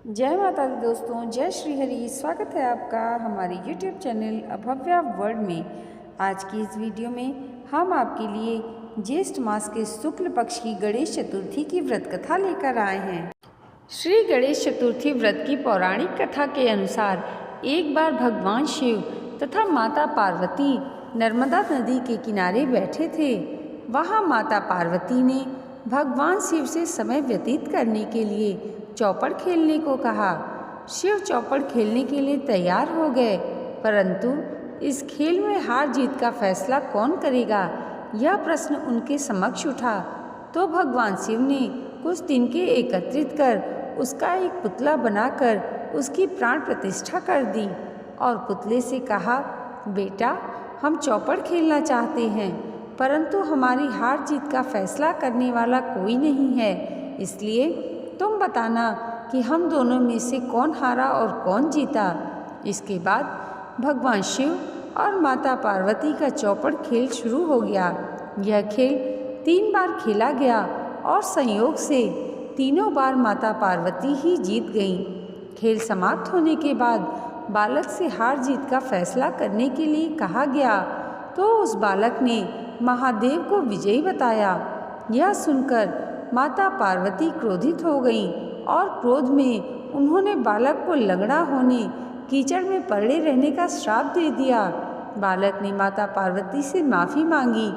जय माता दी दोस्तों, जय श्री हरि। स्वागत है आपका हमारे YouTube चैनल अभव्या वर्ल्ड में। आज की इस वीडियो में हम आपके लिए ज्येष्ठ मास के शुक्ल पक्ष की गणेश चतुर्थी की व्रत कथा लेकर आए हैं। श्री गणेश चतुर्थी व्रत की पौराणिक कथा के अनुसार एक बार भगवान शिव तथा माता पार्वती नर्मदा नदी के किनारे बैठे थे। वहाँ माता पार्वती ने भगवान शिव से समय व्यतीत करने के लिए चौपड़ खेलने को कहा। शिव चौपड़ खेलने के लिए तैयार हो गए, परंतु इस खेल में हार जीत का फैसला कौन करेगा, यह प्रश्न उनके समक्ष उठा। तो भगवान शिव ने कुछ तिनके एकत्रित कर उसका एक पुतला बनाकर उसकी प्राण प्रतिष्ठा कर दी और पुतले से कहा, बेटा, हम चौपड़ खेलना चाहते हैं, परंतु हमारी हार जीत का फैसला करने वाला कोई नहीं है, इसलिए तुम बताना कि हम दोनों में से कौन हारा और कौन जीता। इसके बाद भगवान शिव और माता पार्वती का चौपड़ खेल शुरू हो गया। यह खेल 3 बार खेला गया और संयोग से तीनों बार माता पार्वती ही जीत गईं। खेल समाप्त होने के बाद बालक से हार जीत का फैसला करने के लिए कहा गया, तो उस बालक ने महादेव को विजयी बताया। यह सुनकर माता पार्वती क्रोधित हो गईं और क्रोध में उन्होंने बालक को लंगड़ा होने, कीचड़ में पड़े रहने का श्राप दे दिया। बालक ने माता पार्वती से माफ़ी मांगी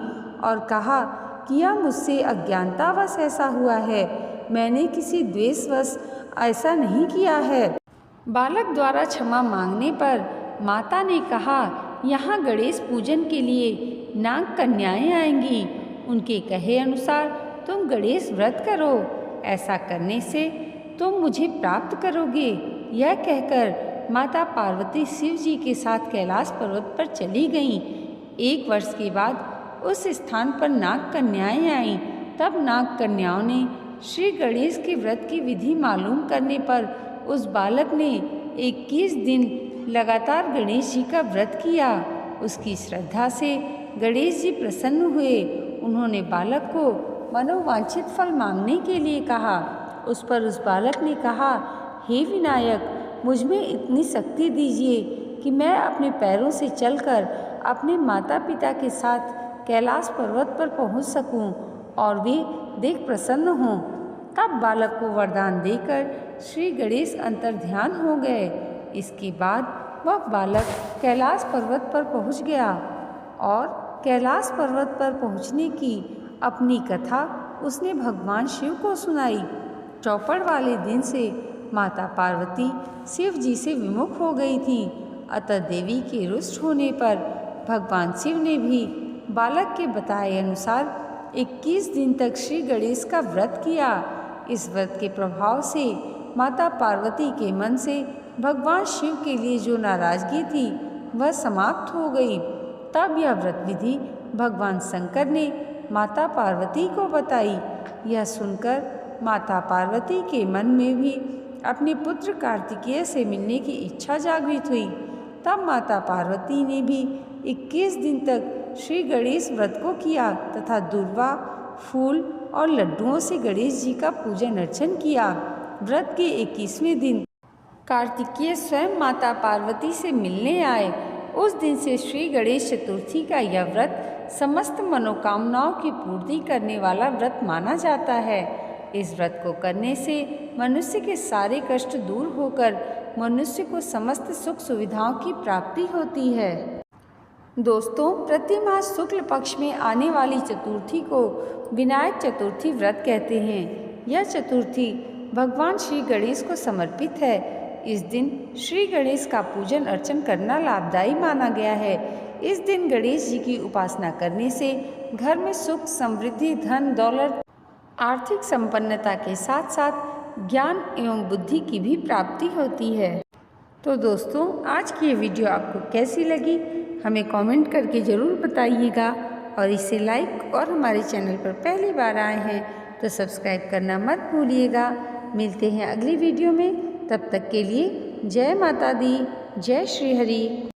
और कहा कि यह मुझसे अज्ञानतावश ऐसा हुआ है, मैंने किसी द्वेषवश ऐसा नहीं किया है। बालक द्वारा क्षमा मांगने पर माता ने कहा, यहाँ गणेश पूजन के लिए नाग कन्याएं आएंगी, उनके कहे अनुसार तुम गणेश व्रत करो, ऐसा करने से तुम मुझे प्राप्त करोगे। यह कहकर माता पार्वती शिव जी के साथ कैलाश पर्वत पर चली गईं। 1 वर्ष के बाद उस स्थान पर नाग कन्याएं आईं। तब नाग कन्याओं ने श्री गणेश के व्रत की विधि मालूम करने पर उस बालक ने 21 दिन लगातार गणेश जी का व्रत किया। उसकी श्रद्धा से गणेश जी प्रसन्न हुए। उन्होंने बालक को मनोवांछित फल मांगने के लिए कहा। उस पर उस बालक ने कहा, हे विनायक, मुझ में इतनी शक्ति दीजिए कि मैं अपने पैरों से चलकर अपने माता पिता के साथ कैलाश पर्वत पर पहुंच सकूं और वे देख प्रसन्न हों। तब बालक को वरदान देकर श्री गणेश अंतर्ध्यान हो गए। इसके बाद वह बालक कैलाश पर्वत पर पहुंच गया और कैलाश पर्वत पर पहुंचने की अपनी कथा उसने भगवान शिव को सुनाई। चौपड़ वाले दिन से माता पार्वती शिव जी से विमुख हो गई थी, अतः देवी के रुष्ट होने पर भगवान शिव ने भी बालक के बताए अनुसार 21 दिन तक श्री गणेश का व्रत किया। इस व्रत के प्रभाव से माता पार्वती के मन से भगवान शिव के लिए जो नाराजगी थी वह समाप्त हो गई। तब यह व्रत विधि भगवान शंकर ने माता पार्वती को बताई। यह सुनकर माता पार्वती के मन में भी अपने पुत्र कार्तिकेय से मिलने की इच्छा जागृत हुई। तब माता पार्वती ने भी 21 दिन तक श्री गणेश व्रत को किया तथा दूर्वा, फूल और लड्डुओं से गणेश जी का पूजन अर्चन किया। व्रत के 21वें दिन कार्तिकेय स्वयं माता पार्वती से मिलने आए। उस दिन से श्री गणेश चतुर्थी का यह व्रत समस्त मनोकामनाओं की पूर्ति करने वाला व्रत माना जाता है। इस व्रत को करने से मनुष्य के सारे कष्ट दूर होकर मनुष्य को समस्त सुख सुविधाओं की प्राप्ति होती है। दोस्तों, प्रति माह शुक्ल पक्ष में आने वाली चतुर्थी को विनायक चतुर्थी व्रत कहते हैं। यह चतुर्थी भगवान श्री गणेश को समर्पित है। इस दिन श्री गणेश का पूजन अर्चन करना लाभदायी माना गया है। इस दिन गणेश जी की उपासना करने से घर में सुख, समृद्धि, धन दौलत, आर्थिक संपन्नता के साथ साथ ज्ञान एवं बुद्धि की भी प्राप्ति होती है। तो दोस्तों, आज की ये वीडियो आपको कैसी लगी हमें कमेंट करके ज़रूर बताइएगा और इसे लाइक और हमारे चैनल पर पहली बार आए हैं तो सब्सक्राइब करना मत भूलिएगा। मिलते हैं अगली वीडियो में, तब तक के लिए जय माता दी, जय श्री हरि।